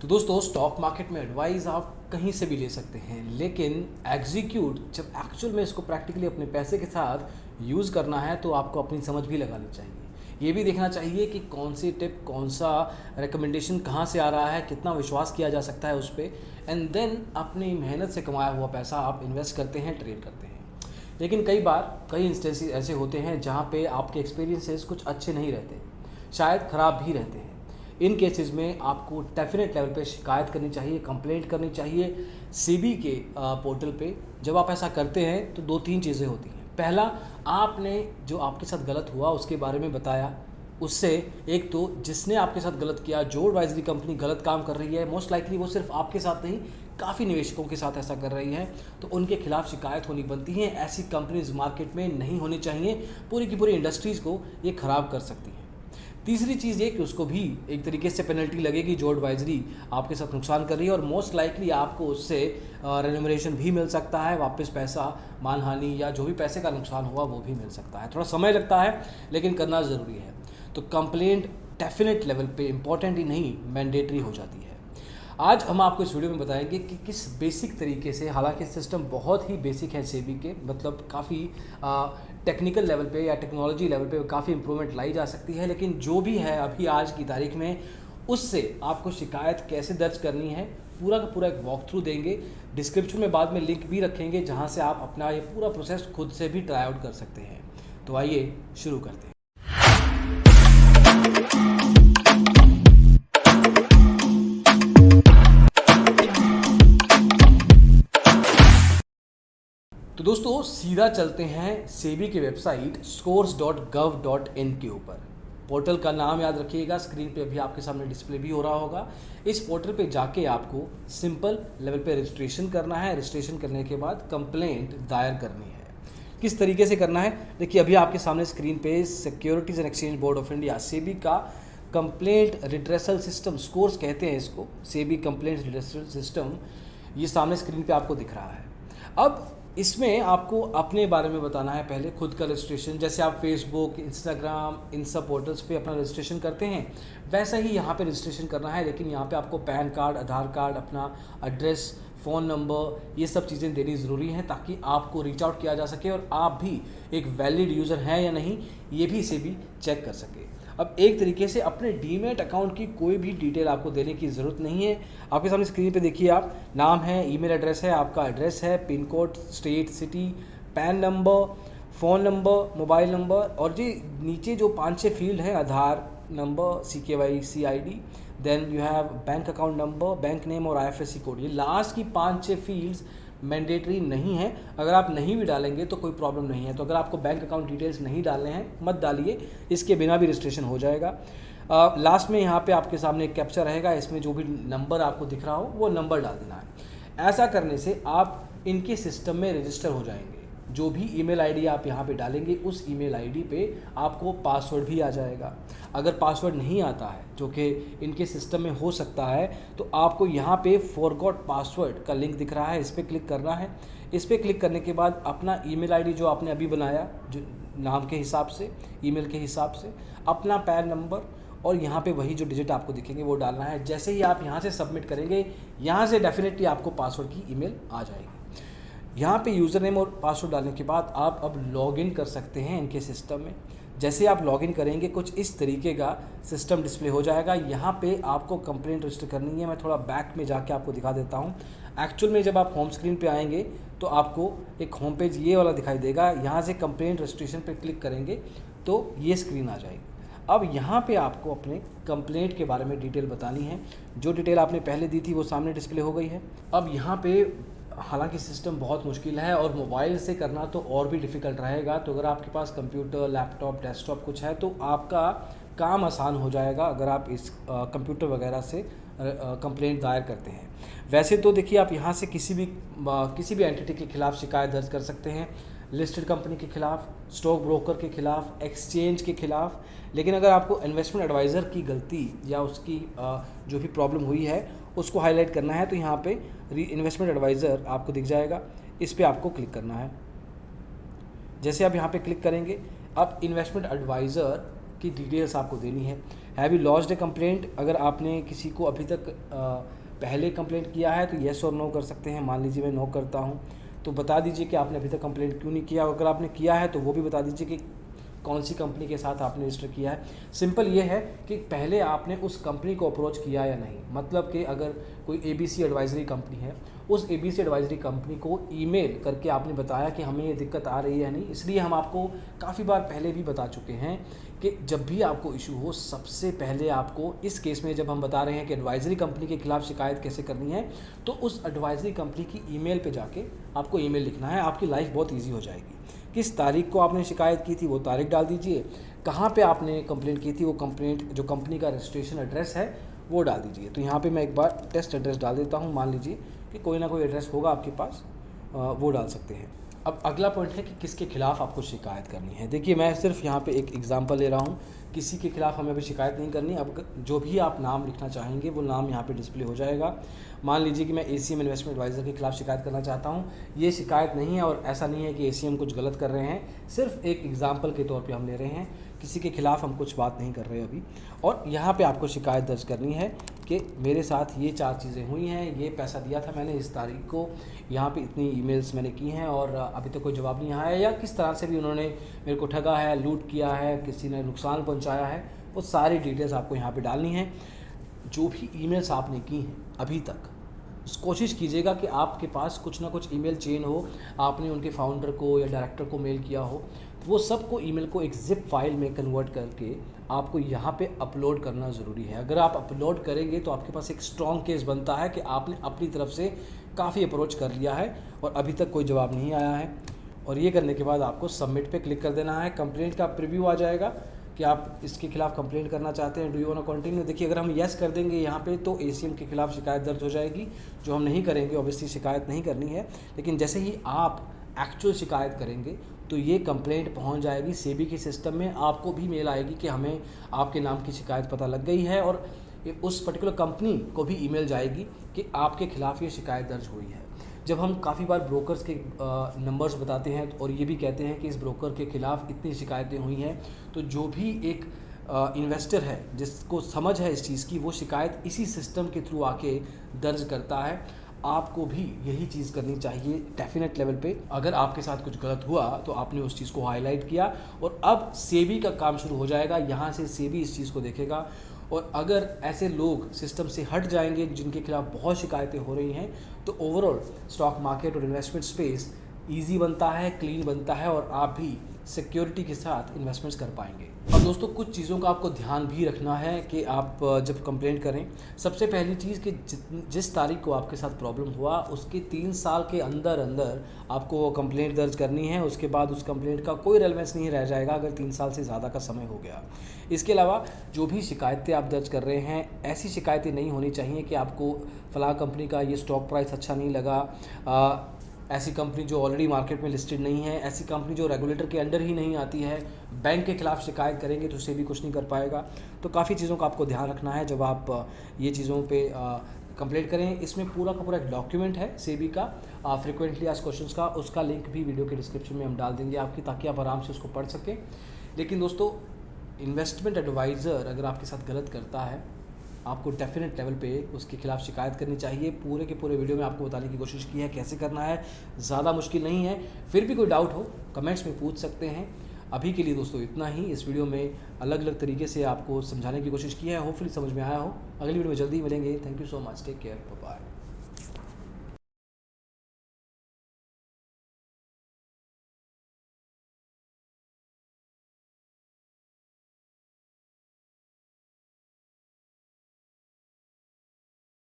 तो दोस्तों stock market में एडवाइस आप कहीं से भी ले सकते हैं, लेकिन एग्जीक्यूट जब एक्चुअल में इसको प्रैक्टिकली अपने पैसे के साथ यूज़ करना है तो आपको अपनी समझ भी लगानी चाहिए। ये भी देखना चाहिए कि कौन सी टिप, कौन सा रिकमेंडेशन कहाँ से आ रहा है, कितना विश्वास किया जा सकता है उस पर, एंड देन अपनी मेहनत से कमाया हुआ पैसा आप इन्वेस्ट करते हैं, ट्रेड करते हैं। लेकिन कई इंस्टेंसेस ऐसे होते हैं जहाँ पे आपके एक्सपीरियंसेस कुछ अच्छे नहीं रहते, शायद ख़राब भी रहते हैं। इन केसेस में आपको डेफिनेट लेवल पे शिकायत करनी चाहिए, कंप्लेंट करनी चाहिए सेबी के पोर्टल पे। जब आप ऐसा करते हैं तो दो तीन चीज़ें होती हैं। पहला, आपने जो आपके साथ गलत हुआ उसके बारे में बताया। उससे एक तो जिसने आपके साथ गलत किया, जो एडवाइजरी कंपनी गलत काम कर रही है, मोस्ट लाइकली वो सिर्फ आपके साथ नहीं काफ़ी निवेशकों के साथ ऐसा कर रही है, तो उनके खिलाफ शिकायत होनी बनती है। ऐसी कंपनीज मार्केट में नहीं होनी चाहिए, पूरी की पूरी इंडस्ट्रीज़ को ये ख़राब कर सकती हैं। तीसरी चीज़ ये कि उसको भी एक तरीके से पेनल्टी लगेगी जो एडवाइजरी आपके साथ नुकसान कर रही है, और मोस्ट लाइकली आपको उससे रेन्यूमरेशन भी मिल सकता है, वापस पैसा, मानहानि या जो भी पैसे का नुकसान हुआ वो भी मिल सकता है। थोड़ा समय लगता है लेकिन करना ज़रूरी है। तो कंप्लेंट डेफिनेट लेवल पे इम्पॉर्टेंट ही नहीं, मैंडेटरी हो जाती है। आज हम आपको इस वीडियो में बताएंगे कि किस बेसिक तरीके से, हालांकि सिस्टम बहुत ही बेसिक है सेबी के, मतलब काफ़ी टेक्निकल लेवल पे या टेक्नोलॉजी लेवल पे काफ़ी इंप्रूवमेंट लाई जा सकती है, लेकिन जो भी है अभी आज की तारीख में उससे आपको शिकायत कैसे दर्ज करनी है पूरा का पूरा एक वॉक थ्रू देंगे। डिस्क्रिप्शन में बाद में लिंक भी रखेंगे जहां से आप अपना ये पूरा प्रोसेस खुद से भी ट्राई आउट कर सकते हैं। तो आइए शुरू करते हैं। तो दोस्तों सीधा चलते हैं सेबी की वेबसाइट scores.gov.in के ऊपर। पोर्टल का नाम याद रखिएगा, स्क्रीन पे अभी आपके सामने डिस्प्ले भी हो रहा होगा। इस पोर्टल पे जाके आपको सिंपल लेवल पे रजिस्ट्रेशन करना है। रजिस्ट्रेशन करने के बाद कंप्लेंट दायर करनी है। किस तरीके से करना है देखिए, अभी आपके सामने स्क्रीन पे securities and exchange board of India SEBI का कंप्लेंट रिड्रेसल सिस्टम, स्कोर्स कहते हैं इसको, सेबी कंप्लेंट रिड्रेसल सिस्टम, ये सामने स्क्रीन पे आपको दिख रहा है। अब इसमें आपको अपने बारे में बताना है, पहले खुद का रजिस्ट्रेशन। जैसे आप फेसबुक, इंस्टाग्राम, इन सब पोर्टल्स पे अपना रजिस्ट्रेशन करते हैं, वैसा ही यहाँ पे रजिस्ट्रेशन करना है। लेकिन यहाँ पे आपको पैन कार्ड, आधार कार्ड, अपना एड्रेस, फ़ोन नंबर, ये सब चीज़ें देनी ज़रूरी हैं ताकि आपको रीच आउट किया जा सके और आप भी एक वैलिड यूज़र हैं या नहीं ये भी सेबी चेक कर सके। अब एक तरीके से अपने डीमैट अकाउंट की कोई भी डिटेल आपको देने की ज़रूरत नहीं है। आपके सामने स्क्रीन पे देखिए, आप नाम है, ईमेल एड्रेस है, आपका एड्रेस है, pin code, state, city, PAN number, phone number, mobile number, और जी नीचे जो 5-6 फील्ड हैं, Aadhaar number, CKYC ID, then you have bank account number, bank name और IFSC कोड। ये लास्ट की 5-6 फील्ड्स मैंडेटरी नहीं है। अगर आप नहीं भी डालेंगे तो कोई प्रॉब्लम नहीं है। तो अगर आपको बैंक अकाउंट डिटेल्स नहीं डालने हैं मत डालिए, इसके बिना भी रजिस्ट्रेशन हो जाएगा। लास्ट में यहाँ पे आपके सामने एक कैप्चा रहेगा, इसमें जो भी नंबर आपको दिख रहा हो वो नंबर डाल देना है। ऐसा करने से आप इनके सिस्टम में रजिस्टर हो जाएंगे। जो भी ईमेल आईडी आप यहाँ पे डालेंगे उस ईमेल आईडी पे आपको पासवर्ड भी आ जाएगा। अगर पासवर्ड नहीं आता है, जो कि इनके सिस्टम में हो सकता है, तो आपको यहाँ पे फॉरगॉट पासवर्ड का लिंक दिख रहा है, इस पर क्लिक करना है। इस पर क्लिक करने के बाद अपना ईमेल आईडी जो आपने अभी बनाया, जो नाम के हिसाब से, ईमेल के हिसाब से, अपना पैन नंबर और यहाँ पे वही जो डिजिट आपको दिखेंगे वो डालना है। जैसे ही आप यहाँ से सबमिट करेंगे, यहाँ से डेफिनेटली आपको पासवर्ड की ईमेल आ जाएगी। यहाँ पे यूज़र नेम और पासवर्ड डालने के बाद आप अब लॉगिन कर सकते हैं इनके सिस्टम में। जैसे आप लॉगिन करेंगे कुछ इस तरीके का सिस्टम डिस्प्ले हो जाएगा। यहाँ पे आपको कंप्लेंट रजिस्टर करनी है। मैं थोड़ा बैक में जाके आपको दिखा देता हूँ। एक्चुअल में जब आप होम स्क्रीन पे आएंगे तो आपको एक होम पेज ये वाला दिखाई देगा। यहाँ से कंप्लेंट रजिस्ट्रेशन पे क्लिक करेंगे तो ये स्क्रीन आ जाएगी। अब यहाँ पे आपको अपने कंप्लेंट के बारे में डिटेल बतानी है। जो डिटेल आपने पहले दी थी वो सामने डिस्प्ले हो गई है। अब यहाँ पे हालांकि सिस्टम बहुत मुश्किल है और मोबाइल से करना तो और भी डिफ़िकल्ट रहेगा। तो अगर आपके पास कंप्यूटर, लैपटॉप, डेस्कटॉप कुछ है तो आपका काम आसान हो जाएगा अगर आप इस कंप्यूटर वगैरह से कंप्लेंट दायर करते हैं। वैसे तो देखिए, आप यहाँ से किसी भी एंटिटी के खिलाफ शिकायत दर्ज कर सकते हैं, लिस्टेड कंपनी के खिलाफ, स्टॉक ब्रोकर के खिलाफ, एक्सचेंज के खिलाफ। लेकिन अगर आपको इन्वेस्टमेंट एडवाइज़र की गलती या उसकी जो भी प्रॉब्लम हुई है उसको हाईलाइट करना है तो यहाँ पे इन्वेस्टमेंट एडवाइज़र आपको दिख जाएगा, इस पर आपको क्लिक करना है। जैसे आप यहाँ पे क्लिक करेंगे, अब इन्वेस्टमेंट एडवाइज़र की डिटेल्स आपको देनी है। Have you lodged A complaint, अगर आपने किसी को अभी तक पहले कंप्लेंट किया है तो येस और नो कर सकते हैं। मान लीजिए मैं नो करता हूँ तो बता दीजिए कि आपने अभी तक कंप्लेंट क्यों नहीं किया। अगर आपने किया है तो वो भी बता दीजिए कि कौन सी कंपनी के साथ आपने रजिस्टर किया है। सिंपल ये है कि पहले आपने उस कंपनी को अप्रोच किया या नहीं। मतलब कि अगर कोई ABC एडवाइजरी कंपनी है, उस ABC एडवाइजरी कंपनी को ईमेल करके आपने बताया कि हमें ये दिक्कत आ रही है या नहीं। इसलिए हम आपको काफ़ी बार पहले भी बता चुके हैं कि जब भी आपको इशू हो, सबसे पहले आपको इस केस में जब हम बता रहे हैं कि एडवाइजरी कंपनी के खिलाफ शिकायत कैसे करनी है, तो उस एडवाइजरी कंपनी की ईमेल पे जाके आपको ईमेल लिखना है। आपकी लाइफ बहुत ईजी हो जाएगी। किस तारीख को आपने शिकायत की थी वो तारीख डाल दीजिए, कहाँ पे आपने कंप्लेंट की थी वो कंप्लेंट जो कंपनी का रजिस्ट्रेशन एड्रेस है वो डाल दीजिए। तो यहाँ पे मैं एक बार टेस्ट एड्रेस डाल देता हूँ। मान लीजिए कि कोई ना कोई एड्रेस होगा आपके पास, वो डाल सकते हैं। अब अगला पॉइंट है कि किसके खिलाफ़ आपको शिकायत करनी है। देखिए मैं सिर्फ यहाँ पे एक एग्जांपल ले रहा हूँ, किसी के खिलाफ़ हमें अभी शिकायत नहीं करनी। अब जो भी आप नाम लिखना चाहेंगे वो नाम यहाँ पे डिस्प्ले हो जाएगा। मान लीजिए कि मैं ACM इन्वेस्टमेंट एडवाइज़र के खिलाफ़ शिकायत करना चाहता हूँ। ये शिकायत नहीं है और ऐसा नहीं है कि ACM कुछ गलत कर रहे हैं, सिर्फ एक एग्जाम्पल के तौर पर हम ले रहे हैं। किसी के खिलाफ़ हम कुछ बात नहीं कर रहे अभी। और यहाँ पे आपको शिकायत दर्ज करनी है कि मेरे साथ ये 4 चीज़ें हुई हैं, ये पैसा दिया था मैंने इस तारीख को, यहाँ पे इतनी ईमेल्स मैंने की हैं और अभी तक कोई जवाब नहीं आया, या किस तरह से भी उन्होंने मेरे को ठगा है, लूट किया है, किसी ने नुकसान पहुँचाया है, वो सारी डिटेल्स आपको यहाँ पर डालनी है। जो भी ईमेल्स आपने की हैं अभी तक, कोशिश कीजिएगा कि आपके पास कुछ ना कुछ ईमेल चेन हो, आपने उनके फाउंडर को या डायरेक्टर को मेल किया हो, वो सबको ईमेल को एक ज़िप फाइल में कन्वर्ट करके आपको यहाँ पे अपलोड करना ज़रूरी है। अगर आप अपलोड करेंगे तो आपके पास एक स्ट्रॉन्ग केस बनता है कि आपने अपनी तरफ से काफ़ी अप्रोच कर लिया है और अभी तक कोई जवाब नहीं आया है। और ये करने के बाद आपको सबमिट पे क्लिक कर देना है। कंप्लेंट का प्रीव्यू आ जाएगा कि आप इसके खिलाफ़ कंप्लेंट करना चाहते हैं, do you want to continue. देखिए अगर हम येस कर देंगे यहाँ पे तो ACM के खिलाफ़ शिकायत दर्ज हो जाएगी। जो हम नहीं करेंगे, ऑब्वियसली शिकायत नहीं करनी है, लेकिन जैसे ही आप एक्चुअल शिकायत करेंगे तो ये कंप्लेंट पहुंच जाएगी सेबी के सिस्टम में। आपको भी मेल आएगी कि हमें आपके नाम की शिकायत पता लग गई है, और उस पर्टिकुलर कंपनी को भी ईमेल जाएगी कि आपके खिलाफ़ ये शिकायत दर्ज हुई है। जब हम काफ़ी बार ब्रोकर्स के नंबर्स बताते हैं और ये भी कहते हैं कि इस ब्रोकर के ख़िलाफ़ इतनी शिकायतें हुई हैं, तो जो भी एक इन्वेस्टर है जिसको समझ है इस चीज़ की, वो शिकायत इसी सिस्टम के थ्रू आके दर्ज करता है। आपको भी यही चीज़ करनी चाहिए डेफिनेट लेवल पे। अगर आपके साथ कुछ गलत हुआ तो आपने उस चीज़ को हाईलाइट किया, और अब सेबी का काम शुरू हो जाएगा। यहाँ से सेबी इस चीज़ को देखेगा, और अगर ऐसे लोग सिस्टम से हट जाएंगे जिनके खिलाफ बहुत शिकायतें हो रही हैं, तो ओवरऑल स्टॉक मार्केट और इन्वेस्टमेंट स्पेस ईजी बनता है, क्लीन बनता है, और आप भी सिक्योरिटी के साथ इन्वेस्टमेंट्स कर पाएंगे। और दोस्तों कुछ चीज़ों का आपको ध्यान भी रखना है कि आप जब कंप्लेंट करें, सबसे पहली चीज़ कि जिस तारीख को आपके साथ प्रॉब्लम हुआ उसके 3 साल के अंदर अंदर आपको वो कंप्लेंट दर्ज करनी है। उसके बाद उस कंप्लेंट का कोई रेलेवेंस नहीं रह जाएगा अगर 3 साल से ज़्यादा का समय हो गया। इसके अलावा जो भी शिकायतें आप दर्ज कर रहे हैं, ऐसी शिकायतें नहीं होनी चाहिए कि आपको फ़लाँ कंपनी का ये स्टॉक प्राइस अच्छा नहीं लगा, ऐसी कंपनी जो ऑलरेडी मार्केट में लिस्टेड नहीं है, ऐसी कंपनी जो रेगुलेटर के अंडर ही नहीं आती है। बैंक के खिलाफ शिकायत करेंगे तो उससे भी कुछ नहीं कर पाएगा। तो काफ़ी चीज़ों का आपको ध्यान रखना है जब आप ये चीज़ों पे कंप्लेंट करें। इसमें पूरा का पूरा एक डॉक्यूमेंट है सेबी का फ्रिक्वेंटली आस्क्ड क्वेश्चंस का, उसका लिंक भी वीडियो के डिस्क्रिप्शन में हम डाल देंगे आपकी, ताकि आप आराम से उसको पढ़ सकें। लेकिन दोस्तों इन्वेस्टमेंट एडवाइज़र अगर आपके साथ गलत करता है, आपको डेफिनेट लेवल पे उसके खिलाफ शिकायत करनी चाहिए। पूरे के पूरे वीडियो में आपको बताने की कोशिश की है कैसे करना है, ज़्यादा मुश्किल नहीं है। फिर भी कोई डाउट हो कमेंट्स में पूछ सकते हैं। अभी के लिए दोस्तों इतना ही। इस वीडियो में अलग अलग तरीके से आपको समझाने की कोशिश की है, होपफुली समझ में आया हो। अगली वीडियो में जल्दी मिलेंगे। Thank you so much, take care, bye bye.